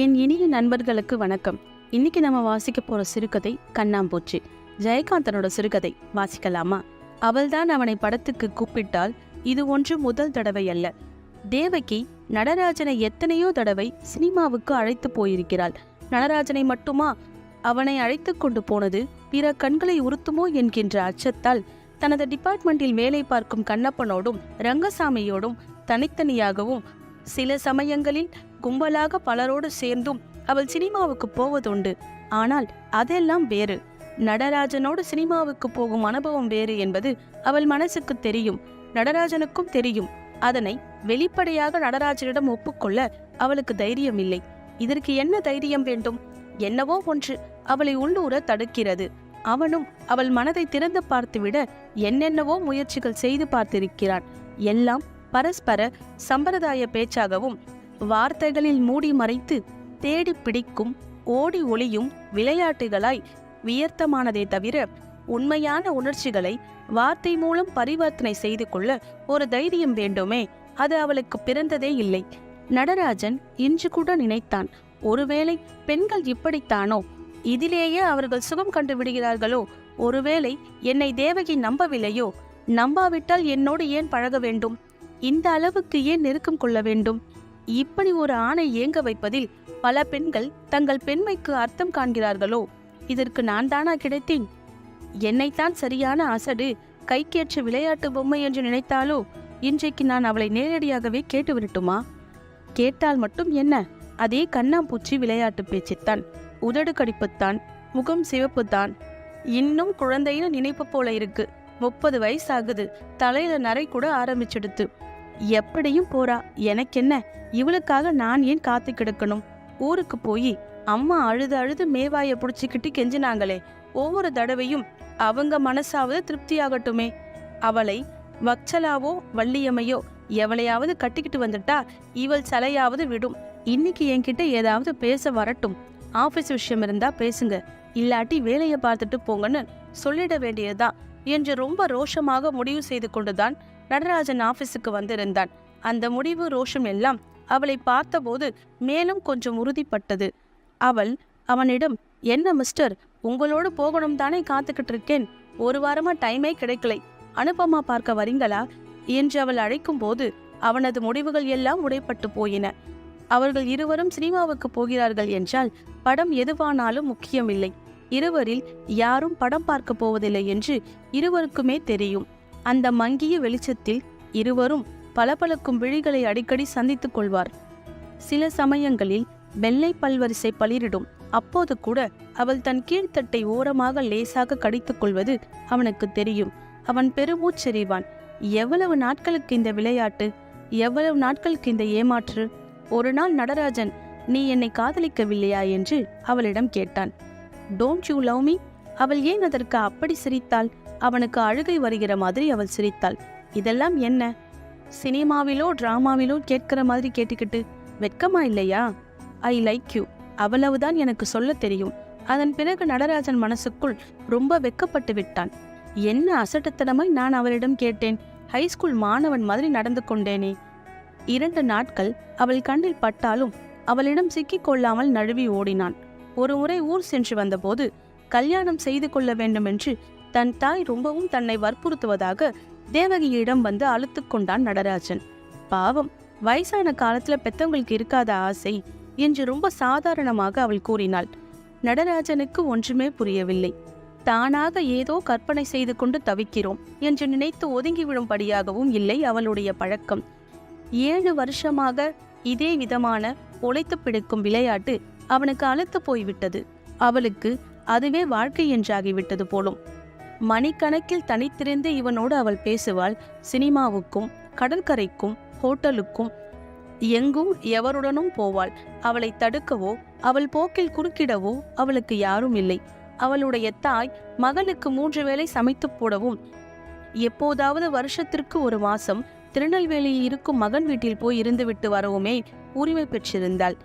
என் இனிய நண்பர்களுக்கு வணக்கம். இன்னைக்கு நம்ம வாசிக்க போற சிறுகதை கண்ணாம்பூச்சி. ஜெயகாந்தனோட சிறுகதை வாசிக்கலாமா? அவள்தான் அவனை படத்துக்கு கூப்பிட்டால் இது ஒன்று முதல் தடவை அல்ல. தேவகி நடராஜனை எத்தனையோ தடவை சினிமாவுக்கு அழைத்து போயிருக்கிறாள். நடராஜனை மட்டுமா அவனை அழைத்து கொண்டு போனது? பிற கண்களை உறுத்துமோ என்கின்ற அச்சத்தால் தனது டிபார்ட்மெண்டில் வேலை பார்க்கும் கண்ணப்பனோடும் ரங்கசாமியோடும் தனித்தனியாகவும் சில சமயங்களில் கும்பலாக பலரோடு சேர்ந்தும் அவள் சினிமாவுக்கு போவதுண்டு. ஆனால் அதெல்லாம் வேறு. நடராஜனோடு சினிமாவுக்கு போகும் அனுபவம் வேறு என்பது அவள் மனசுக்கு தெரியும், நடராஜனுக்கும் தெரியும். அதனை வெளிப்படையாக நடராஜனிடம் ஒப்புக்கொள்ள அவளுக்கு தைரியம் இல்லை. இதற்கு என்ன தைரியம் வேண்டும்? என்னவோ ஒன்று அவளை உள்ளூர தடுக்கிறது. அவனும் அவள் மனதை திறந்து பார்த்துவிட என்னென்னவோ முயற்சிகள் செய்து பார்த்திருக்கிறான். எல்லாம் பரஸ்பர சம்பிரதாய பேச்சாகவும் வார்த்தைகளில் மூடி மறைத்து தேடி பிடிக்கும் ஓடி ஒளியும் விளையாட்டுகளாய் வியர்த்தமானதே தவிர உண்மையான உணர்ச்சிகளை வார்த்தை மூலம் பரிவர்த்தனை செய்து கொள்ள ஒரு தைரியம் வேண்டுமே, அது அவளுக்கு பிறந்ததே இல்லை. நடராஜன் இன்று கூட நினைத்தான், ஒருவேளை பெண்கள் இப்படித்தானோ, இதிலேயே அவர்கள் சுகம் கண்டு விடுகிறார்களோ, ஒருவேளை என்னை தேவகி நம்பவில்லையோ, நம்பாவிட்டால் என்னோடு ஏன் பழக வேண்டும், இந்த அளவுக்கு ஏன் நெருக்கம் கொள்ள வேண்டும்? இப்படி ஒரு ஆணை ஏங்க வைப்பதில் பல பெண்கள் தங்கள் பெண்மைக்கு அர்த்தம் காண்கிறார்களோ, இதற்கு நான் தானா கிடைத்தேன்? என்னைத்தான் சரியான அசடு கைக்கேற்ற விளையாட்டு பொம்மை என்று நினைத்தாலோ, இன்றைக்கு நான் அவளை நேரடியாகவே கேட்டு விரட்டுமா? கேட்டால் மட்டும் என்ன, அதே கண்ணாம்பூச்சி விளையாட்டு பேச்சுத்தான், உதடு கடிப்புத்தான், முகம் சிவப்புத்தான். இன்னும் குழந்தைன்னு நினைப்பு போல இருக்கு. 30 வயசாகுது, தலையில நரை கூட ஆரம்பிச்சிடுத்து. எப்படியும் போறா, எனக்கென்ன? இவளுக்காக நான் ஏன் காத்து கிடக்கணும்? ஊருக்கு போய் அம்மா அழுது அழுது மேவாய புடிச்சுக்கிட்டு கெஞ்சினாங்களே, ஒவ்வொரு தடவையும் அவங்க மனசாவது திருப்தியாகட்டுமே. அவளை வச்சலாவோ வள்ளியம்மையோ எவளையாவது கட்டிக்கிட்டு வந்துட்டா இவள் சலையாவது விடும். இன்னைக்கு என்கிட்ட ஏதாவது பேச வரட்டும். ஆபீஸ் விஷயம் இருந்தா பேசுங்க, இல்லாட்டி வேலையை பார்த்துட்டு போங்கன்னு சொல்லிட வேண்டியதுதான் என்று ரொம்ப ரோஷமாக முடிவு செய்து கொண்டுதான் நடராஜன் ஆபீஸுக்கு வந்திருந்தான். அந்த முடிவு ரோஷம் எல்லாம் அவளை பார்த்தபோது மேலும் கொஞ்சம் உறுதிப்பட்டது. அவள் அவனிடம், என்ன மிஸ்டர், உங்களோடு போகணும் தானே காத்துக்கிட்டு இருக்கேன், ஒரு வாரமா டைமே கிடைக்கலை, அனுபமா பார்க்க வரீங்களா என்று அவள் அழைக்கும் போது அவனது முடிவுகள் எல்லாம் உடைப்பட்டு போயின. அவர்கள் இருவரும் சினிமாவுக்கு போகிறார்கள் என்றால் படம் எதுவானாலும் முக்கியமில்லை. இருவரில் யாரும் படம் பார்க்க போவதில்லை என்று இருவருக்குமே தெரியும். அந்த மங்கிய வெளிச்சத்தில் இருவரும் பளபளக்கும் விழிகளை அடிக்கடி சந்தித்துக் கொள்வார். சில சமயங்களில் வெள்ளை பல்வரிசை பளிரிடும். அப்போது கூட அவள் தன் கீழ்த்தட்டை ஓரமாக லேசாக கடித்துக் கொள்வது அவனுக்கு தெரியும். அவன் பெருமூச்செறிவான். எவ்வளவு நாட்களுக்கு இந்த விளையாட்டு, எவ்வளவு நாட்களுக்கு இந்த ஏமாற்று? ஒரு நாள் நடராஜன், நீ என்னை காதலிக்கவில்லையா என்று அவளிடம் கேட்டான். Don't you love me? அவள் ஏன் அதற்கு அப்படி சிரித்தாள்? அவனுக்கு அழுகை வருகிற மாதிரி அவள் சிரித்தாள். இதெல்லாம் என்ன? சினிமாவிலோ டிராமாவிலோ கேட்கிற மாதிரி கேட்டுக்கிட்டு வெட்கமா இல்லையா? ஐ லைக் யூ, அவ்வளவுதான் எனக்கு சொல்ல தெரியும். அதன் பிறகு நடராஜன் மனசுக்குள் ரொம்ப வெக்கப்பட்டு விட்டான். என்ன அசட்டுத்தனமாய் நான் அவளிடம் கேட்டேன்? ஹைஸ்கூல் மாணவன் மாதிரி நடந்து கொண்டேனே. 2 நாட்கள் அவள் கண்ணில் பட்டாலும் அவளிடம் சிக்கிக் கொள்ளாமல் நழுவி ஓடினான். ஒரு முறை ஊர் சென்று வந்தபோது கல்யாணம் செய்து கொள்ள வேண்டும் என்று தன் தாய் ரொம்பவும் தன்னை வற்புறுத்துவதாக தேவகியிடம் வந்து அழுத்து கொண்டான் நடராஜன். பாவம், வயசான காலத்துல பெத்தவங்களுக்கு இருக்காத ஆசை என்று ரொம்ப சாதாரணமாக அவள் கூறினாள். நடராஜனுக்கு ஒன்றுமே புரியவில்லை. தானாக ஏதோ கற்பனை செய்து கொண்டு தவிக்கிறோம் என்று நினைத்து ஒதுங்கி விடும்படியாகவும் இல்லை அவளுடைய பழக்கம். 7 வருஷமாக இதே விதமான உழைத்து பிடிக்கும் விளையாட்டு அவனுக்கு அழுத்து போய்விட்டது. அவளுக்கு அதுவே வாழ்க்கை என்றாகிவிட்டது போலும். மணிக்கணக்கில் தனித்திருந்து இவனோடு அவள் பேசுவாள். சினிமாவுக்கும் கடற்கரைக்கும் ஹோட்டலுக்கும் எங்கும் எவருடனும் போவாள். அவளை தடுக்கவோ அவள் போக்கில் குறுக்கிடவோ அவளுக்கு யாரும் இல்லை. அவளுடைய தாய் மகளுக்கு 3 வேளை சமைத்து போடவும் எப்போதாவது வருஷத்திற்கு 1 மாசம் திருநெல்வேலியில் இருக்கும் மகன் வீட்டில் போய் இருந்துவிட்டு வரவுமே உரிமை பெற்றிருந்தாள்.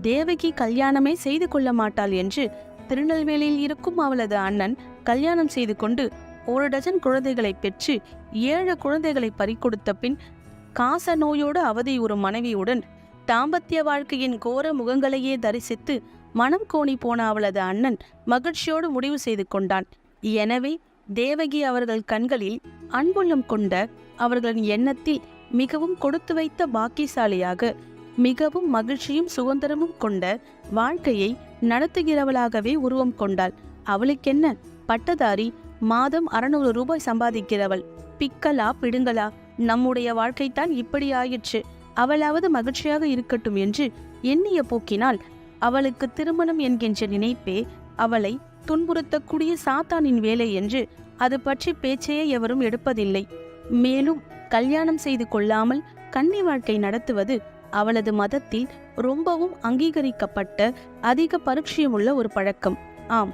தேவகி கல்யாணமே செய்து கொள்ள மாட்டாள் என்று திருநெல்வேலியில் இருக்கும் அவளது அண்ணன் கல்யாணம் செய்து கொண்டு 1 டஜன் குழந்தைகளை பெற்று 7 குழந்தைகளை பறிகொடுத்த பின் காச நோயோடு அவதியுறும் மனைவியுடன் தாம்பத்திய வாழ்க்கையின் கோர முகங்களையே தரிசித்து மனம் கோணி போன அவளது அண்ணன் மகிழ்ச்சியோடு முடிவு செய்து கொண்டான். எனவே தேவகி அவர்கள் கண்களில் அன்புள்ளம் கொண்ட, அவர்களின் எண்ணத்தில் மிகவும் கொடுத்து வைத்த பாக்கியசாலியாக, மிகவும் மகிழ்ச்சியும் சுதந்திரமும் கொண்ட வாழ்க்கையை நடத்துகிறவளாகவே உருவம் கொண்டாள். அவளுக்கென்ன, பட்டதாரி, மாதம் 600 ரூபாய் சம்பாதிக்கிறவள். பிக்கலா பிடுங்கலா, நம்முடைய வாழ்க்கைத்தான் இப்படி ஆயிற்று, அவளாவது மகிழ்ச்சியாக இருக்கட்டும் என்று எண்ணிய போக்கினால் அவளுக்கு திருமணம் என்கின்ற நினைப்பே அவளை துன்புறுத்தக்கூடிய சாத்தானின் வேலை என்று அது பற்றி பேச்சையே எவரும் எடுப்பதில்லை. மேலும் கல்யாணம் செய்து கொள்ளாமல் கன்னி வாழ்க்கை நடத்துவது அவளது மதத்தில் ரொம்பவும் அங்கீகரிக்கப்பட்ட அதிக பரிச்சயமுள்ள ஒரு பழக்கம். ஆம்,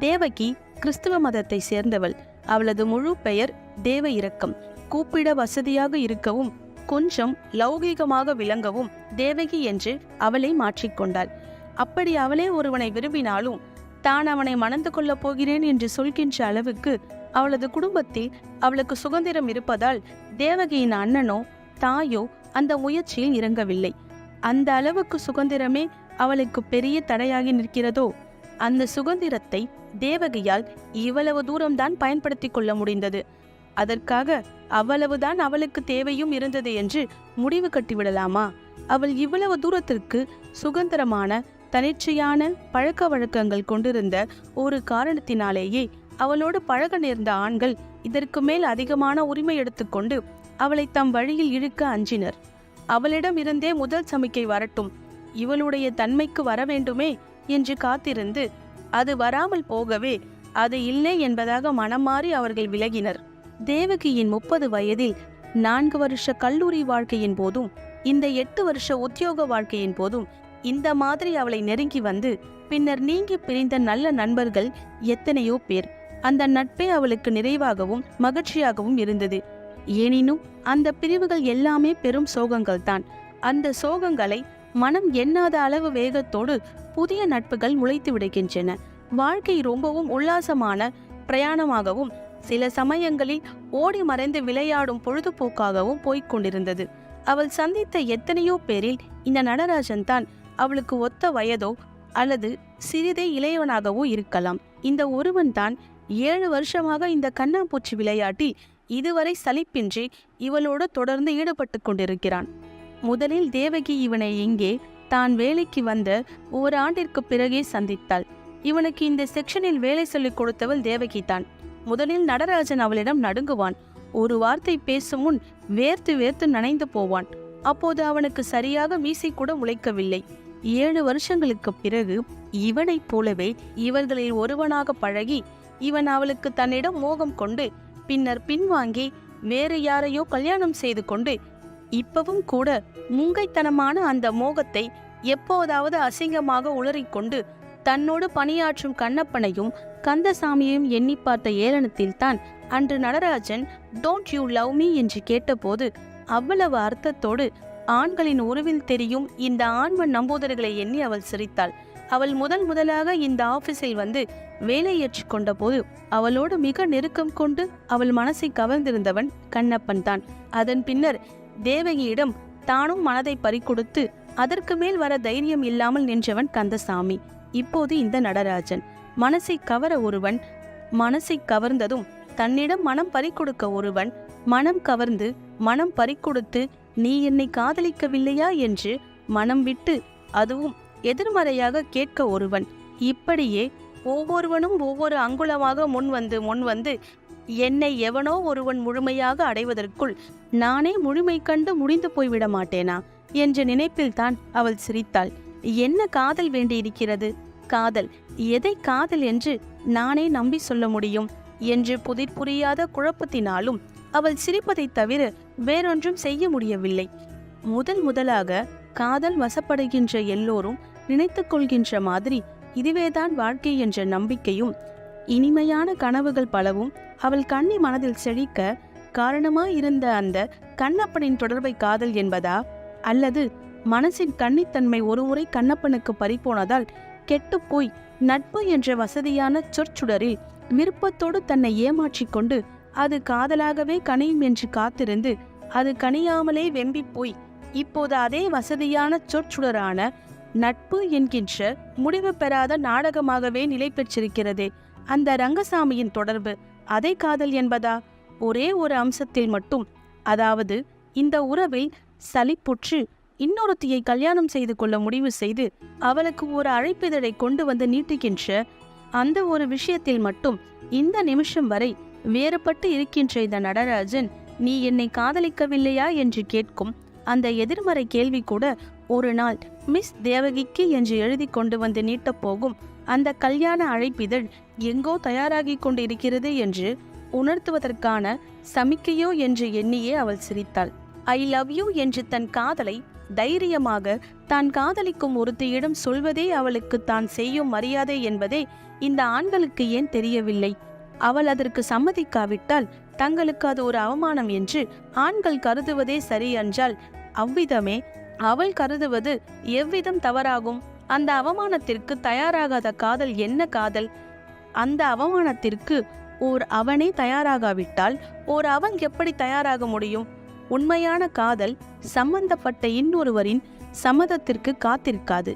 தேவகி கிறிஸ்துவ மதத்தை சேர்ந்தவள். அவளது முழு பெயர் தேவ இரக்கம். கூப்பிட வசதியாக இருக்கவும் கொஞ்சம் லௌகீகமாக விளங்கவும் தேவகி என்று அவளை மாற்றிக்கொண்டாள். அப்படி அவளே ஒருவனை விரும்பினாலும் தான் அவனை மணந்து கொள்ளப் போகிறேன் என்று சொல்கின்ற அளவுக்கு அவளது குடும்பத்தில் அவளுக்கு சுதந்திரம் இருப்பதால் தேவகியின் அண்ணனோ தாயோ அந்த முயற்சியில் இறங்கவில்லை. அந்த அளவுக்கு சுதந்திரமே அவளுக்கு பெரிய தடையாகி நிற்கிறதோ? அந்த சுதந்திரத்தை தேவகியால் இவ்வளவு தூரம்தான் பயன்படுத்தி கொள்ள முடிந்தது. அதற்காக அவ்வளவுதான் அவளுக்கு தேவையும் இருந்தது என்று முடிவு கட்டிவிடலாமா? அவள் இவ்வளவு தூரத்திற்கு சுதந்திரமான தனிச்சையான பழக்க வழக்கங்கள் கொண்டிருந்த ஒரு காரணத்தினாலேயே அவளோடு பழக நேர்ந்த ஆண்கள் இதற்கு மேல் அதிகமான உரிமை எடுத்துக்கொண்டு அவளை தம் வழியில் இழுக்க அஞ்சினர். அவளிடம் இருந்தே முதல் சமிக்கை வரட்டும், இவளுடைய தன்மைக்கு வர வேண்டுமே என்று காத்திருந்து அது வராமல் போகவே அது இல்லை என்பதாக மனம் மாறி அவர்கள் விலகினர். தேவகியின் 30 வயதில் 4 வருஷ கல்லூரி வாழ்க்கையின் போதும் இந்த 8 வருஷ உத்தியோக வாழ்க்கையின் போதும் இந்த மாதிரி அவளை நெருங்கி வந்து பின்னர் நீங்கி பிரிந்த நல்ல நண்பர்கள் எத்தனையோ பேர். அந்த நட்பே அவளுக்கு நிறைவாகவும் மகிழ்ச்சியாகவும் இருந்தது. எனினும் அந்த பிரிவுகள் எல்லாமே பெரும் சோகங்கள் தான். அந்த சோகங்களை மனம் எண்ணாத அளவு வேகத்தோடு புதிய நட்புகள் முளைத்து விடுகின்றன. வாழ்க்கை ரொம்பவும் உல்லாசமான பிரயாணமாகவும் சில சமயங்களில் ஓடி மறைந்து விளையாடும் பொழுதுபோக்காகவும் போய்கொண்டிருந்தது. அவள் சந்தித்த எத்தனையோ பேரில் இந்த நடராஜன் தான் அவளுக்கு ஒத்த வயதோ அல்லது சிறிதே இளையவனாகவோ இருக்கலாம். இந்த ஒருவன் தான் 7 வருஷமாக இந்த கண்ணாம்பூச்சி விளையாட்டில் இதுவரை சலிப்பின்றி இவளோடு தொடர்ந்து ஈடுபட்டு கொண்டிருக்கிறான். முதலில் தேவகி இவனை இங்கே தான் வேலைக்கு வந்த ஓராண்டிற்கு பிறகே சந்தித்தாள். இவனுக்கு இந்த செக்ஷனில் வேலை சொல்லிக் கொடுத்தவள் தேவகி தான். முதலில் நடராஜன் அவளிடம் நடுங்குவான். ஒரு வார்த்தை பேசும் முன் வேர்த்து வேர்த்து நனைந்து போவான். அப்போது அவனுக்கு சரியாக மீசை கூட முளைக்கவில்லை. 7 வருஷங்களுக்கு பிறகு இவனைப் போலவே இவர்களில் ஒருவனாக பழகி இவன் அவளுக்கு தன்னிடம் மோகம் கொண்டு பின்னர் பின்வாங்கி வேறு யாரையோ கல்யாணம் செய்து கொண்டு இப்பவும் கூட முங்கைத்தனமான அந்த மோகத்தை எப்போதாவது அசிங்கமாக உளறிக்கொண்டு தன்னோடு பணியாற்றும் கண்ணப்பனையும் கந்தசாமியையும் எண்ணி பார்த்த ஏளனத்தில் தான் அன்று Natarajan don't you love me என்று கேட்டபோது அவ்வளவு அர்த்தத்தோடு ஆண்களின் உருவில் தெரியும் இந்த ஆண்மன் நம்பூதர்களை எண்ணி அவள் சிரித்தாள். அவள் முதலாக இந்த ஆபீஸில் வந்து வேலை ஏற்றுக் கொண்ட போது அவளோடு மிக நெருக்கம் கொண்டு அவள் மனசை கவர்ந்திருந்தவன் கண்ணப்பன் தான். அதன் பின்னர் தேவகியிடம் தானும் மனதை பறிகொடுத்து அதற்கு மேல் வர தைரியம் இல்லாமல் நின்றவன் கந்தசாமி. இப்போது இந்த நடராஜன். மனசை கவர ஒருவன், மனசை கவர்ந்ததும் தன்னிடம் மனம் பறிகொடுக்க ஒருவன், மனம் கவர்ந்து மனம் பறிகொடுத்து நீ என்னை காதலிக்கவில்லையா என்று மனம் விட்டு அதுவும் எதிர்மறையாக கேட்க ஒருவன். இப்படியே ஒவ்வொருவனும் ஒவ்வொரு அங்குலமாக முன்வந்து என்னை எவனோ ஒருவன் முழுமையாக அடைவதற்குள் நானே முழுமை கண்டு முடிந்து போய்விட மாட்டேனா என்ற நினைப்பில்தான் அவள் சிரித்தாள். என்ன காதல் வேண்டியிருக்கிறது? காதல் எதை காதல் என்று நானே நம்பி சொல்ல முடியும் என்று புரியாத குழப்பத்தினாலும் அவள் சிரிப்பதை தவிர வேறொன்றும் செய்ய முடியவில்லை. முதலாக காதல் வசப்படுகின்ற எல்லோரும் நினைத்து கொள்கின்ற மாதிரி இதுவேதான் வாழ்க்கை என்ற நம்பிக்கையும் இனிமையான கனவுகள் பலவும் அவள் கண்ணி மனதில் செழிக்க காரணமாயிருந்த அந்த கண்ணப்பனின் தொடர்பை காதல் என்பதா, அல்லது மனசின் கன்னித்தன்மை ஒருமுறை கண்ணப்பனுக்கு பறிபோனதால் கெட்டுப்போய் நட்பு என்ற வசதியான சொற்சுடரில் விருப்பத்தோடு தன்னை ஏமாற்றிக் கொண்டு அது காதலாகவே கனியும் என்று காத்திருந்து அது கனியாமலே வெம்பி போய் இப்போது அதே வசதியான சொற்சுடரான நட்பு என்கின்ற முடிவு பெறாத நாடகமாகவே நிலை பெற்றிருக்கிறதே. அந்த ரங்கசாமியின் தொடர்பு அதை காதல் என்பதா? ஒரே ஒரு அம்சத்தில் மட்டும், அதாவது இந்த உறவில் சலிப்புற்று இன்னொருத்தியை கல்யாணம் செய்து கொள்ள முடிவு செய்து அவளுக்கு ஒரு அழைப்பிதழை கொண்டு வந்து நீட்டுகின்ற அந்த ஒரு விஷயத்தில் மட்டும் இந்த நிமிஷம் வரை வேறுபட்டு இருக்கின்ற இந்த நடராஜன், நீ என்னை காதலிக்கவில்லையா என்று கேட்கும் அந்த எதிர்மறை கேள்வி கூட ஒரு நாள் மிஸ் தேவகிக்கு என்று எழுதி கொண்டு வந்து நீட்டப் போகும் அந்த கல்யாண அழைப்பிதழ் எங்கோ தயாராகி கொண்டு இருக்கிறது என்று உணர்த்துவதற்கான சமிக்கையோ என்று எண்ணியே அவள் சிரித்தாள். ஐ லவ் யூ என்று தன் காதலை தைரியமாக தான் காதலிக்கும் ஒருத்தியிடம் சொல்வதே அவளுக்கு தான் செய்யும் மரியாதை என்பதே இந்த ஆண்களுக்கு ஏன் தெரியவில்லை? அவள் அதற்கு சம்மதிக்காவிட்டால் தங்களுக்கு அது ஒரு அவமானம் என்று ஆண்கள் கருதுவதே சரி என்றால், அவ்விதமே அவள் கருதுவது எவ்விதம் தவறாகும்? அந்த அவமானத்திற்கு தயாராகாத காதல் என்ன காதல்? அந்த அவமானத்திற்கு ஓர் அவனே தயாராகாவிட்டால் ஓர் அவன் எப்படி தயாராக முடியும்? உண்மையான காதல் சம்பந்தப்பட்ட இன்னொருவரின் சம்மதத்திற்கு காத்திருக்காது.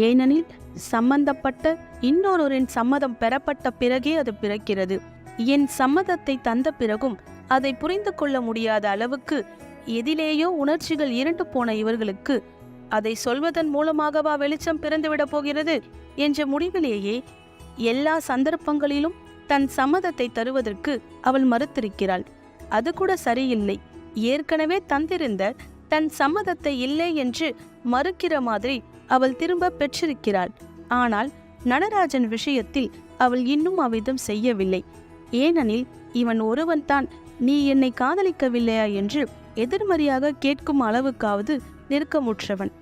ஏனெனில் சம்பந்தப்பட்ட இன்னொருவரின் சம்மதம் பெறப்பட்ட பிறகே அது பிறக்கிறது. என் சம்மதத்தை தந்த பிறகும் அதை புரிந்து கொள்ள முடியாத அளவுக்கு எதிலேயோ உணர்ச்சிகள் இருண்டு போன இவர்களுக்கு அதை சொல்வதன் மூலமாகவா வெளிச்சம் பிறந்துவிடப் போகிறது என்ற முடிவிலேயே எல்லா சந்தர்ப்பங்களிலும் தன் சம்மதத்தை தருவதற்கு அவள் மறுத்திருக்கிறாள். அது கூட சரியில்லை. ஏற்கனவே தந்திருந்த தன் சம்மதத்தை இல்லை என்று மறுக்கிற மாதிரி அவள் திரும்ப பெற்றிருக்கிறாள். ஆனால் நடராஜன் விஷயத்தில் அவள் இன்னும் அவ்விதம் செய்யவில்லை. ஏனெனில் இவன் ஒருவன்தான் நீ என்னை காதலிக்கவில்லையா என்று எதிர்மறையாக கேட்கும் அளவுக்காவது நெருக்கமுற்றவன்.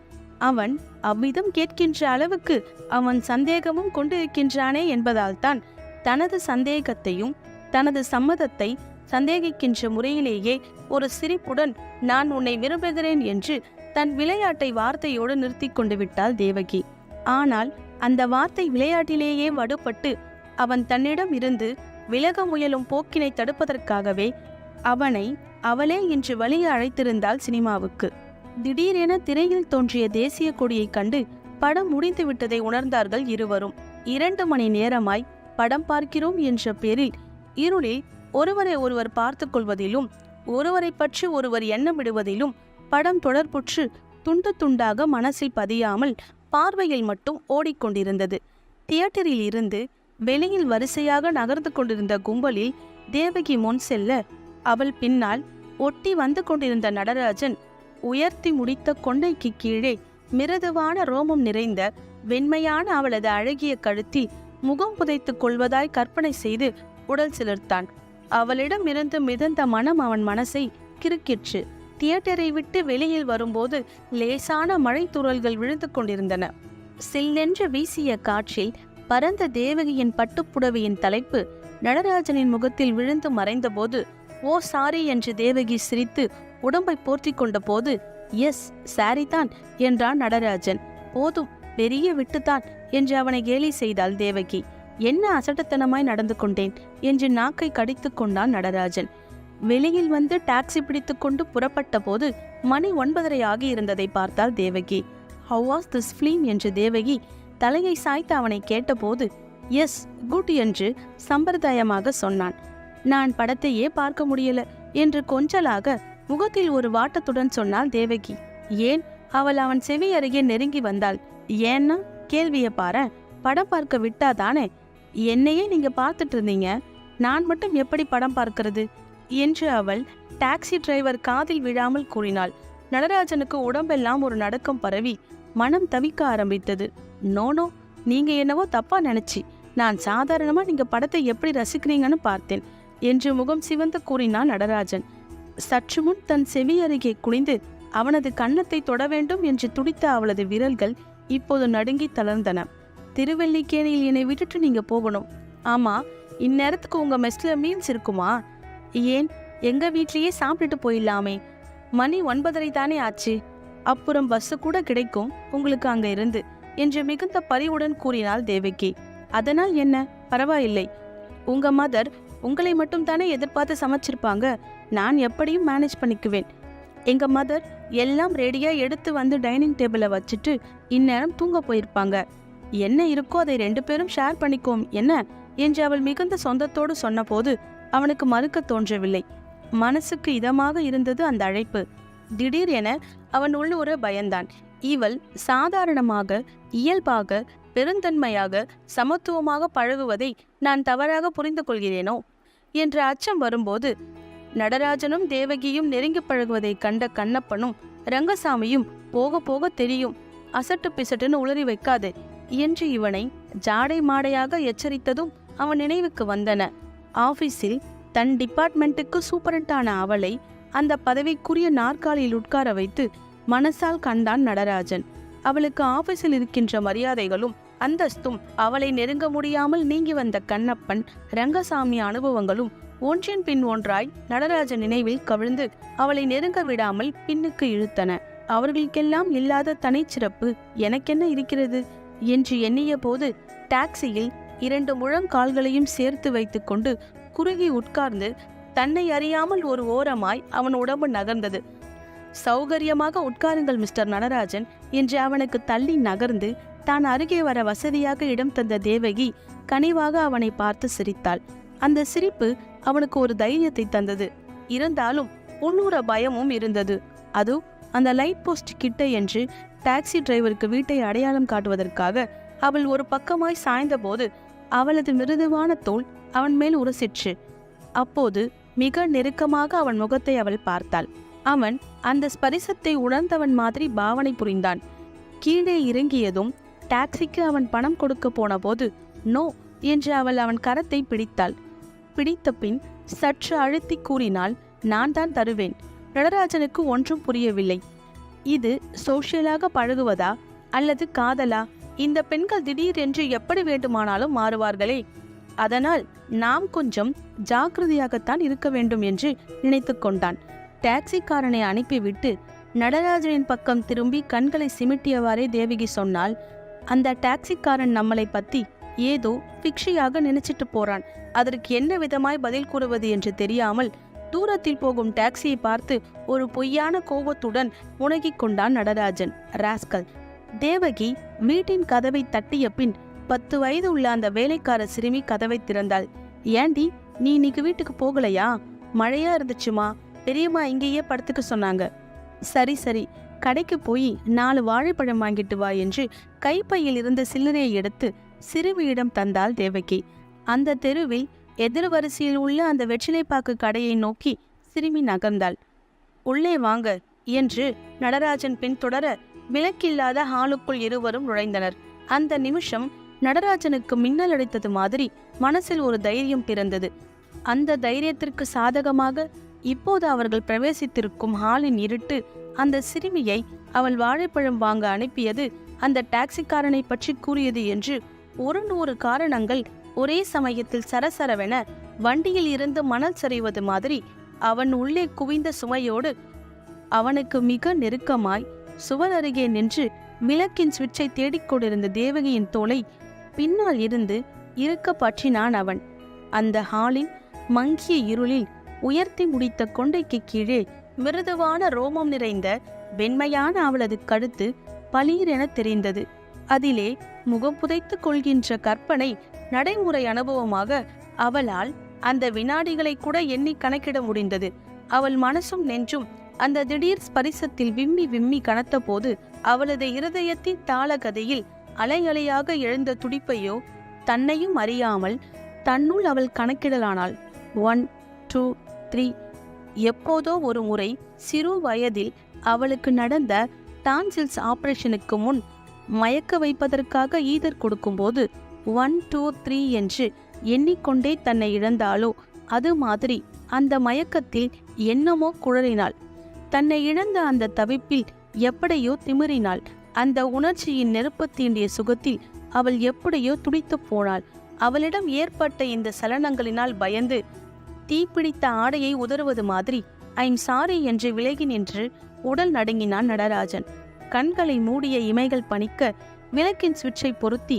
அவன் அவ்விதம் கேட்கின்ற அளவுக்கு அவன் சந்தேகமும் கொண்டிருக்கின்றானே என்பதால் தான் தனது சந்தேகத்தையும் தனது சம்மதத்தை சந்தேகிக்கின்ற முறையிலேயே ஒரு சிரிப்புடன் நான் உன்னை விரும்புகிறேன் என்று தன் விளையாட்டை வார்த்தையோடு நிறுத்தி கொண்டு விட்டாள் தேவகி. ஆனால் அந்த வார்த்தை விளையாட்டிலேயே வடுபட்டு அவன் தன்னிடம் இருந்து விலக முயலும் போக்கினை தடுப்பதற்காகவே அவனை அவளே இன்று வழிய அழைத்திருந்தாள் சினிமாவுக்கு. திடீரென திரையில் தோன்றிய தேசிய கொடியை கண்டு படம் முடிந்து விட்டதை உணர்ந்தார்கள் இருவரும். 2 மணி நேரமாய் படம் பார்க்கிறோம் என்ற பேரில் இருளில் ஒருவரை ஒருவர் பார்த்து கொள்வதிலும் ஒருவரை பற்றி ஒருவர் எண்ணமிடுவதிலும் படம் தொடர்புற்று துண்டு துண்டாக மனசில் பதியாமல் பார்வையில் மட்டும் ஓடிக்கொண்டிருந்தது. தியேட்டரில் இருந்து வெளியில் வரிசையாக நகர்ந்து கொண்டிருந்த கும்பலில் தேவகி முன் செல்ல, அவள் பின்னால் ஒட்டி வந்து கொண்டிருந்த நடராஜன் உயர்த்தி முடித்த கொண்டைக்கு கீழே மிருதுவான ரோமம் நிறைந்த வெண்மையான அவளது அழகிய கழுத்தில் முகம் புதைத்துக் கொள்வதாய் கற்பனை செய்து உடல் சிலிர்த்தான். அவளிடம் இருந்து மிதந்த மனம் அவன் மனசை கிறுக்கிற்று. தியேட்டரை விட்டு வெளியில் வரும்போது லேசான மழை துறல்கள் விழுந்து கொண்டிருந்தன. சில்லென்று வீசிய காற்றில் பரந்த தேவகியின் பட்டுப்புடவையின் தலைப்பு நடராஜனின் முகத்தில் விழுந்து மறைந்தபோது ஓ சாரி என்று தேவகி சிரித்து உடம்பை போர்த்தி கொண்ட போது எஸ் சாரி தான் என்றான் நடராஜன். போதும் பெரிய விட்டுத்தான் என்று அவனை கேலி செய்தாள் தேவகி. என்ன அசட்டத்தனமாய் நடந்து கொண்டேன் என்று நாக்கை கடித்து கொண்டான் நடராஜன். வெளியில் வந்து டாக்ஸி பிடித்து கொண்டு புறப்பட்ட போது மணி 9:30 ஆகி இருந்ததை பார்த்தாள் Devaki. How was this film என்று தேவகி தலையை சாய்த்து அவனை கேட்டபோது எஸ் குட் என்று சம்பிரதாயமாக சொன்னான். நான் படத்தையே பார்க்க முடியல என்று கொஞ்சலாக முகத்தில் ஒரு வாட்டத்துடன் சொன்னாள் தேவகி. ஏன்? அவள் அவன் செவி அருகே நெருங்கி வந்தாள். ஏன்னா கேள்வியை பாரு, படம் பார்க்க விட்டாதானே? என்னையே நீங்க பார்த்துட்டு இருந்தீங்க, நான் மட்டும் எப்படி படம் பார்க்கிறது என்று அவள் டாக்ஸி டிரைவர் காதில் விழாமல் கூறினாள். நடராஜனுக்கு உடம்பெல்லாம் ஒரு நடுக்கம் பரவி மனம் தவிக்க ஆரம்பித்தது. நோனோ, நீங்க என்னவோ தப்பா நினைச்சி, நான் சாதாரணமா நீங்க படத்தை எப்படி ரசிக்கிறீங்கன்னு பார்த்தேன் என்று முகம் சிவந்து கூறினான் நடராஜன். சற்று முன் தன் செவி அருகே குனிந்து அவனது கன்னத்தை தொட வேண்டும் என்று துடித்த அவளது விரல்கள் இப்போது நடுங்கி தளர்ந்தன. திருவல்லிக்கேணியில் என்னை விட்டுட்டு நீங்க போகணும். ஆமா, இந்நேரத்துக்கு உங்க மெஸ்ல மீல்ஸ் இருக்குமா? ஏன், எங்க வீட்லயே சாப்பிட்டுட்டு போயிடலாமே. மணி 9:30 தானே ஆச்சு. அப்புறம் பஸ்ஸு கூட கிடைக்கும் உங்களுக்கு அங்க இருந்து என்று மிகுந்த பரிவுடன் கூறினாள் தேவகி. அதனால் என்ன, பரவாயில்லை. உங்க மதர் உங்களை மட்டும் தானே எதிர்பார்த்து சமைச்சிருப்பாங்க. நான் எப்படியும் மேனேஜ் பண்ணிக்குவேன். எங்க மதர் எல்லாம் ரெடியா எடுத்து வந்து டைனிங் டேபிள வச்சுட்டு இந்நேரம் தூங்க போயிருப்பாங்க. என்ன இருக்கோ அதை 2 பேரும் ஷேர் பண்ணிக்கோம் என்ன என்று அவள் மிகுந்த சொந்தத்தோடு சொன்னபோது அவனுக்கு மறுக்க தோன்றவில்லை. மனசுக்கு இதமாக இருந்தது அந்த அழைப்பு. திடீர் என அவன் உள்ளூர பயந்தான். இவள் சாதாரணமாக, இயல்பாக, பெருந்தன்மையாக, சமத்துவமாக பழகுவதை நான் தவறாக புரிந்து கொள்கிறேனோ என்ற அச்சம் வரும்போது நடராஜனும் தேவகியும் நெருங்கி பழகுவதை கண்ட கண்ணப்பனும் ரங்கசாமியும் போக போக தெரியும், அசட்டு பிசட்டுன்னு உளறி வைக்காது என்று இவனை ஜாடை மாடையாக எச்சரித்ததும் அவன் நினைவுக்கு வந்தன. ஆபீஸில் தன் டிபார்ட்மெண்ட்டுக்கு சூப்பரண்டான அவளை அந்த பதவிக்குரிய நாற்காலியில் உட்கார வைத்து மனசால் கண்டான் நடராஜன். அவளுக்கு ஆபீஸில் இருக்கின்ற மரியாதைகளும் அந்தஸ்தும், அவளை நெருங்க முடியாமல் நீங்கி வந்த கண்ணப்பன் ரங்கசாமி அனுபவங்களும் ஒன்றின் பின் ஒன்றாய் நடராஜன் நினைவில் கவிழ்ந்து அவளை நெருங்க விடாமல் பின்னுக்கு இழுத்தன. அவர்களுக்கெல்லாம் இல்லாத தனிச்சிறப்பு எனக்கென்ன இருக்கிறது என்று எண்ணிய போது டாக்ஸியில் 2 முழங்கால்களையும் சேர்த்து வைத்துக் கொண்டு குறுகி உட்கார்ந்து தன்னை அறியாமல் ஒரு ஓரமாய் அவன் உடம்பு நகர்ந்தது. சௌகரியமாக உட்காருங்கள் மிஸ்டர் நடராஜன் என்று அவனுக்கு தள்ளி நகர்ந்து தான் அருகே வர வசதியாக இடம் தந்த தேவகி கனிவாக அவனை பார்த்து சிரித்தாள். அந்த சிரிப்பு அவனுக்கு ஒரு தைரியத்தை தந்தது. இருந்தாலும் உள்ளூர பயமும் இருந்தது. அது அந்த லைட் போஸ்ட் கிட்ட என்று டாக்ஸி டிரைவருக்கு வீட்டை அடையாளம் காட்டுவதற்காக அவள் ஒரு பக்கமாய் சாய்ந்த போது அவளது மிருதுவான தோள் அவன் மேல் உரசிற்று. அப்போது மிக நெருக்கமாக அவன் முகத்தை அவள் பார்த்தாள். அவன் அந்த ஸ்பரிசத்தை உணர்ந்தவன் மாதிரி பாவனை புரிந்தான். கீழே இறங்கியதும் டாக்ஸிக்கு அவன் பணம் கொடுக்க போன போது நோ என்று அவள் அவன் கரத்தை பிடித்தாள். பிடித்த பின் சற்று அழுத்தி கூறினாள், நான் தான் தருவேன். நடராஜனுக்கு ஒன்றும் புரியவில்லை. இது சோஷியலாக பழகுவதா அல்லது காதலா? இந்த பெண்கள் திடீரென்று எப்படி வேண்டுமானாலும் மாறுவார்களே, அதனால் நாம் கொஞ்சம் ஜாக்கிரதையாகத்தான் இருக்க வேண்டும் என்று நினைத்து கொண்டான். டாக்ஸிக்காரனை அனுப்பிவிட்டு நடராஜனின் பக்கம் திரும்பி கண்களை சிமிட்டியவாறே தேவகி சொன்னாள், அந்த டாக்ஸிக்காரன் நம்மளை பத்தி ஏதோ பிக்ஷியாக நினைச்சிட்டு போறான். அதற்கு என்ன விதமாய் பதில் கூறுவது என்று தெரியாமல் தூரத்தில் போகும் டாக்ஸியை பார்த்து ஒரு பொய்யான கோபத்துடன் முனகிக் கொண்டான் நடராஜன். ராஸ்கல். தேவகி வீட்டின் கதவை தட்டிய பின் 10 வயது உள்ள அந்த வேலைக்கார சிறுமி கதவை திறந்தாள். ஏண்டி, நீ இன்னைக்கு வீட்டுக்கு போகலையா? மழையா இருந்துச்சுமா, பெரியம்மா இங்கேயே படுத்துக்க சொன்னாங்க. சரி சரி, கடைக்கு போய் 4 வாழைப்பழம் வாங்கிட்டு வா என்று கைப்பையில் இருந்த சில்லறையை எடுத்து சிறுமியிடம் தந்தாள் தேவகி. அந்த தெருவில் எதிர் வரிசையில் உள்ள அந்த வெற்றிலைப்பாக்கு கடையை நோக்கி சிறுமி நகர்ந்தாள். உள்ளே வாங்க என்று நடராஜன் பின் தொடர விளக்கில்லாத ஹாலுக்குள் இருவரும் நுழைந்தனர். அந்த நிமிஷம் நடராஜனுக்கு மின்னல் அடித்தது மாதிரி மனசில் ஒரு தைரியம் பிறந்தது. அந்த தைரியத்திற்கு சாதகமாக இப்போது அவர்கள் பிரவேசித்திருக்கும் ஹாலின் இருட்டு அந்த சிறுமியை அவள் வாழைப்பழம் வாங்க அனுப்பியது, அந்த டாக்ஸிக்காரனை பற்றி கூறியது என்று 100 காரணங்கள் ஒரே சமயத்தில் சரசரவென வண்டியில் இருந்து மணல் சரிவது மாதிரி அவன் உள்ளே குவிந்த சுமையோடு அவனுக்கு மிக நெருக்கமாய் சுவர் அருகே நின்று விளக்கின் சுவிட்சை தேடிக்கொண்டிருந்த தேவகியின் தோளை பின்னால் இருந்து இருக்க பற்றினான் அவன். அந்த ஹாலின் மங்கிய இருளில் உயர்த்தி முடித்த கொண்டைக்கு கீழே மிருதுவான ரோமம் நிறைந்த வெண்மையான அவளது கழுத்து பளீரென தெரிந்தது. அதிலே முகம் புதைத்து கொள்கின்ற கற்பனை நடைமுறை அனுபவமாக அவளால் அந்த வினாடிகளை கூட எண்ணி கணக்கிட முடிந்தது. அவள் மனசும் நெஞ்சும் அந்த திடீர் ஸ்பரிசத்தில் விம்மி விம்மி கனத்த போது அவளது இருதயத்தின் தாளகதையில் அலை அலையாக எழுந்த துடிப்பையோ தன்னையும் அறியாமல் தன்னுள் அவள் கணக்கிடலானாள். 1 2 3. எப்போதோ ஒரு முறை சிறு வயதில் அவளுக்கு நடந்த டான்சில்ஸ் ஆபரேஷனுக்கு முன் மயக்க வைப்பதற்காக ஈதர் கொடுக்கும்போது 1 2 3 என்று எண்ணிக்கொண்டே தன்னை இழந்தாளோ அது மாதிரி அந்த மயக்கத்தில் என்னமோ குழறினாள். தன்னை இழந்த அந்த தவிப்பில் எப்படியோ திமிரினாள். அந்த உணர்ச்சியின் நெருப்பு தீண்டிய சுகத்தில் அவள் எப்படியோ துடித்து போனாள். அவளிடம் ஏற்பட்ட இந்த சலனங்களினால் பயந்து தீப்பிடித்த ஆடையை உதறுவது மாதிரி ஐம் சாரி என்று விலகி நின்று உடல் நடுங்கினான் நடராஜன். கண்களை மூடிய இமைகள் பணிக்க விளக்கின் சுவிட்சை பொருத்தி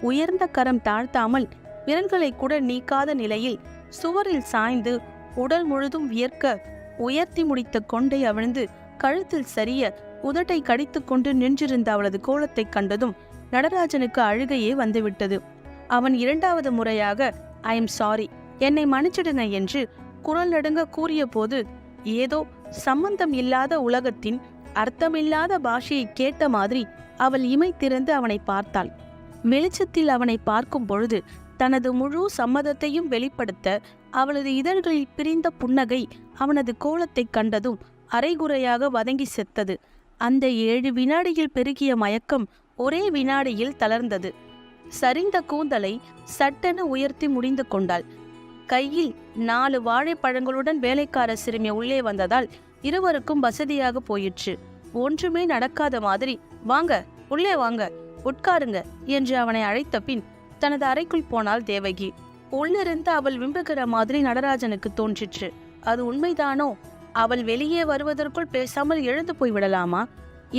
உயர்ந்த கரம் தாழ்த்தாமல் விரல்களை கூட நீக்காத நிலையில் சுவரில் சாய்ந்து உடல் முழுதும் வியர்க்க உயர்த்தி முடித்த கொண்டை அவிழ்ந்து கழுத்தில் சரிய உதட்டை கடித்துக்கொண்டு நின்றிருந்த அவளது கோலத்தை கண்டதும் நடராஜனுக்கு அழுகையே வந்துவிட்டது. அவன் இரண்டாவது முறையாக ஐ எம் சாரி, என்னை மன்னிச்சிடுங்க என்று குரல் நடுங்க கூறிய போது ஏதோ சம்பந்தம் இல்லாத உலகத்தின் அர்த்தமில்லாத பாஷையை கேட்ட மாதிரி அவள் இமை திறந்து அவனை பார்த்தாள். வெளிச்சத்தில் அவனை பார்க்கும் பொழுது தனது முழு சம்மதத்தையும் வெளிப்படுத்த அவளது இதழ்களில் பிரிந்த புன்னகை அவனது கோலத்தை கண்டதும் அரைகுறையாக வதங்கி செத்தது. அந்த 7 வினாடியில் பெருகிய மயக்கம் ஒரே வினாடியில் தளர்ந்தது. சரிந்த கூந்தலை சட்டென உயர்த்தி முடிந்து கொண்டாள். கையில் 4 வாழைப்பழங்களுடன் வேலைக்கார சிறுமி உள்ளே வந்ததால் இருவருக்கும் வசதியாக போயிற்று. ஒன்றுமே நடக்காத மாதிரி வாங்க உள்ளே வாங்க உட்காருங்க என்று அவனை அழைத்த பின் தனது அறைக்குள் போனாள் தேவகி. உள்ளிருந்து அவள் விம்புகிற மாதிரி நடராஜனுக்கு தோன்றிற்று. அது உண்மைதானோ? அவள் வெளியே வருவதற்குள் பேசாமல் எழுந்து போய்விடலாமா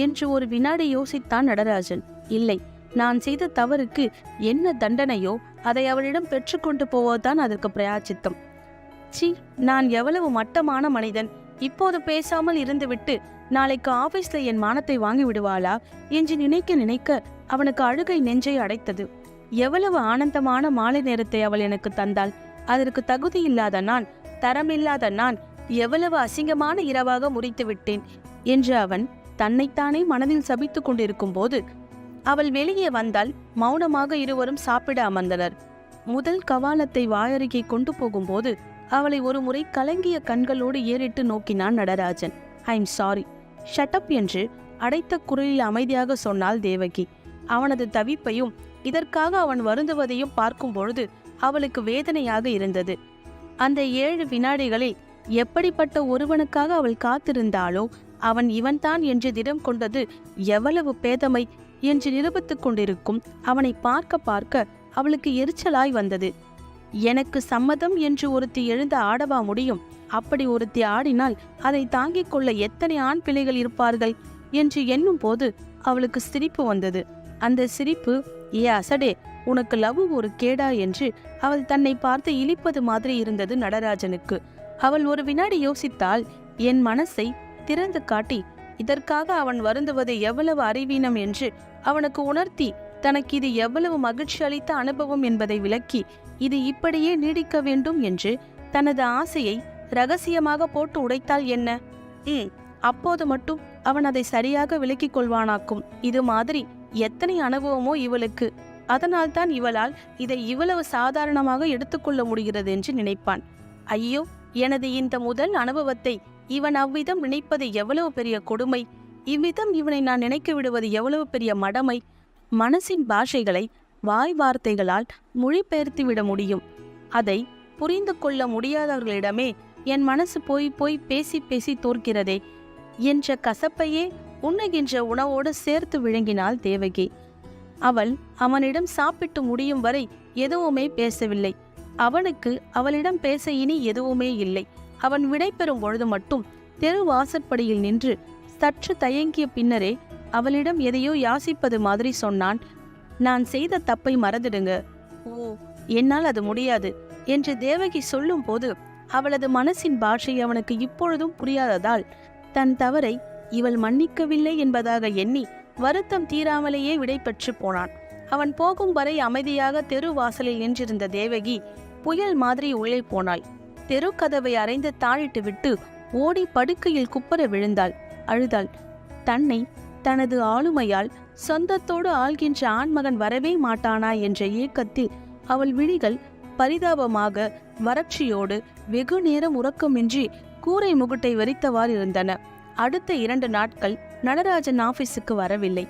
என்று ஒரு வினாடி யோசித்தான் நடராஜன். இல்லை, நான் செய்த தவறுக்கு என்ன தண்டனையோ அதை அவளிடம் பெற்றுக்கொண்டு போவதுதான் அதற்கு பிரயாச்சித்தம். சி, நான் எவ்வளவு மட்டமான மனிதன்! இப்போது பேசாமல் இருந்துவிட்டு நாளைக்கு ஆபீஸ்ல என் மானத்தை வாங்கி விடுவாளா என்று நினைக்க நினைக்க அவனுக்கு அழுகை நெஞ்சை அடைத்தது. எவ்வளவு ஆனந்தமான மாலை நேரத்தை அவள் எனக்கு தந்தாள். அதற்கு தகுதி இல்லாத நான், தரமில்லாத நான் எவ்வளவு அசிங்கமான இரவாக முறித்து விட்டேன் என்று அவன் தன்னைத்தானே மனதில் சபித்துக் கொண்டிருக்கும் போது அவள் வெளியே வந்தால் மௌனமாக இருவரும் சாப்பிட அமர்ந்தனர். முதல் கவாலத்தை வாயருகே கொண்டு போகும்போது அவளை ஒரு முறை கலங்கிய கண்களோடு ஏறிட்டு நோக்கினான் Natarajan. I am sorry, shut up என்று அடைத்த குரலில் அமைதியாக சொன்னாள் தேவகி. அவனது தவிப்பையும் இதற்காக அவன் வருந்துவதையும் பார்க்கும் பொழுது அவளுக்கு வேதனையாக இருந்தது. அந்த 7 வினாடிகளில் எப்படிப்பட்ட ஒருவனுக்காக அவள் காத்திருந்தாளோ அவன் இவன்தான் என்று திடம் கொண்டது எவ்வளவு பேதமை என்று நிரூபித்துக் கொண்டிருக்கும் அவனை பார்க்க பார்க்க அவளுக்கு எரிச்சலாய் வந்தது. எனக்கு சம்மதம் என்று ஒருத்தி எழுந்த ஆடவா முடியும்? அப்படி ஒருத்தி ஆடினால் அதை தாங்கிக் கொள்ள எத்தனை ஆண் பிள்ளைகள் இருப்பார்கள் என்று எண்ணும் போது அவளுக்கு சிரிப்பு வந்தது. அந்த சிரிப்பு, ஏ அசடே, உனக்கு லவ் ஒரு கேடா என்று அவள் தன்னை பார்த்து இழிப்பது மாதிரி இருந்தது நடராஜனுக்கு. அவள் ஒரு வினாடி யோசித்தால் என் மனசை திறந்து காட்டி இதற்காக அவன் வருந்துவது எவ்வளவு அறிவீனம் என்று அவனுக்கு உணர்த்தி தனக்கு இது எவ்வளவு மகிழ்ச்சி அளித்த அனுபவம் என்பதை விளக்கி இது இப்படியே நீடிக்க வேண்டும் என்று தனது ஆசையை ரகசியமாக போட்டு உடைத்தால் என்ன? அப்போது மட்டும் அவன் அதை சரியாக விலக்கிக் கொள்வானாக்கும். இது மாதிரி எத்தனை அனுபவமோ இவளுக்கு. அதனால்தான் இவளால் இதை இவ்வளவு சாதாரணமாக எடுத்துக்கொள்ள முடிகிறது என்று நினைப்பான். ஐயோ, எனது இந்த முதல் அனுபவத்தை இவன் அவ்விதம் நினைப்பது எவ்வளவு பெரிய கொடுமை! இவ்விதம் இவனை நான் நினைக்க விடுவது எவ்வளவு பெரிய மடமை! மனசின் பாஷைகளை வாய் வார்த்தைகளால் மொழிபெயர்த்து விட முடியும். அதை புரிந்து கொள்ள முடியாதவர்களிடமே என் மனசு போய் போய் பேசி பேசி தோற்கிறதே என்ற கசப்பையே உண்ணுகின்ற உணவோடு சேர்த்து விழுங்கினாள் தேவகி. அவள் அவனிடம் சாப்பிட்டு முடியும் வரை எதுவுமே பேசவில்லை. அவனுக்கு அவளிடம் பேச இனி எதுவுமே இல்லை. அவன் விடை பெறும் பொழுது மட்டும் தெரு வாசற்படியில் நின்று சற்று தயங்கிய பின்னரே அவளிடம் எதையோ யாசிப்பது மாதிரி சொன்னான். நான் செய்த தப்பை மறந்துடுங்க. ஓ, என்னால் அது முடியாது என்று தேவகி சொல்லும் போது அவளது மனசின் பாஷை அவனுக்கு இப்பொழுதும் புரியாததால் தன் தவறை இவள் மன்னிக்கவில்லை என்பதாக எண்ணி வருத்தம் தீராமலேயே விடை பெற்று போனான். அவன் போகும் வரை அமைதியாக தெரு வாசலில் நின்றிருந்த தேவகி புயல் மாதிரி உள்ளே போனாள். தெரு கதவை அறைந்து தாழிட்டு விட்டு ஓடி படுக்கையில் குப்புற விழுந்தாள். அழுதாள். தன்னை தனது ஆளுமையால் சொந்தத்தோடு ஆள்கின்ற ஆண்மகன் வரவே மாட்டானா என்ற ஏக்கத்தில் அவள் விழிகள் பரிதாபமாக வறட்சியோடு வெகு நேரம் உறக்கமின்றி கூரை முகுட்டை வெறித்தவாறு இருந்தன. அடுத்த 2 நாட்கள் நடராஜன் ஆபீஸுக்கு வரவில்லை.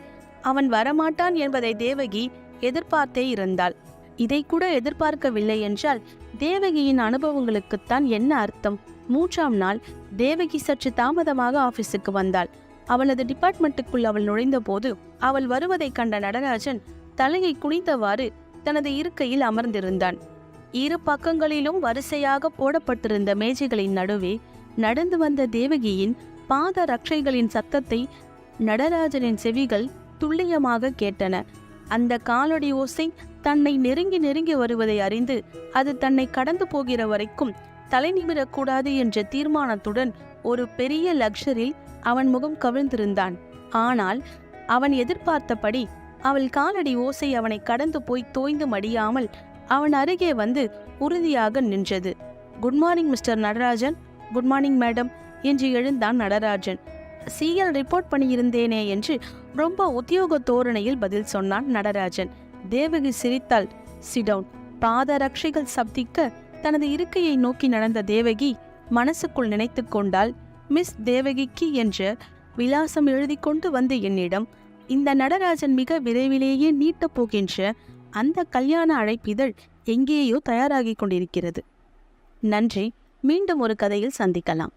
அவன் வரமாட்டான் என்பதை தேவகி எதிர்பார்த்தே இருந்தாள். இதை கூட எதிர்பார்க்கவில்லை என்றால் தேவகியின் அனுபவங்களுக்குத்தான் என்ன அர்த்தம்? 3ஆம் நாள் தேவகி சற்று தாமதமாக ஆபீஸுக்கு வந்தாள். அவளது டிபார்ட்மெண்ட்டுக்குள் அவள் நுழைந்த போது அவள் வருவதை கண்ட நடராஜன் தலையை குனிந்தவாறு தனது இருக்கையில் அமர்ந்திருந்தான். 2 பக்கங்களிலும் வரிசையாக போடப்பட்டிருந்த மேஜைகளின் நடுவே நடந்து வந்த தேவகியின் பாத ரட்சைகளின் சத்தத்தை நடராஜனின் செவிகள் துல்லியமாக கேட்டன. அந்த காலடி ஓசை தன்னை நெருங்கி நெருங்கி வருவதை அறிந்து அது தன்னை கடந்து போகிற வரைக்கும் தலை நிமிரக்கூடாது என்ற தீர்மானத்துடன் ஒரு பெரிய லக்ஸரில் அவன் முகம் கவிழ்ந்திருந்தான். ஆனால் அவன் எதிர்பார்த்தபடி அவள் காலடி ஓசை அவனை கடந்து போய் தோய்ந்து மடியாமல் அவன் அருகே வந்து உறுதியாக நின்றது. Good morning mister Natarajan. Good morning madam என்று எழுந்தான் நடராஜன். சிஎல் ரிப்போர்ட் பண்ணியிருந்தேனே என்று ரொம்ப உத்தியோக தோரணையில் பதில் சொன்னான் நடராஜன். தேவகி சிரித்தாள். சிடவுன். பாத ரட்சைகள் சப்திக்க தனது இருக்கையை நோக்கி நடந்த தேவகி மனசுக்குள் நினைத்து கொண்டாள், மிஸ் தேவகிக்கு என்ற விலாசம் எழுதி கொண்டு வந்து என்னிடம் இந்த நடராஜன் மிக விரைவிலேயே நீட்டப் போகின்ற அந்த கல்யாண அழைப்பிதழ் எங்கேயோ தயாராகி கொண்டிருக்கிறது. நன்றி. மீண்டும் ஒரு கதையில் சந்திக்கலாம்.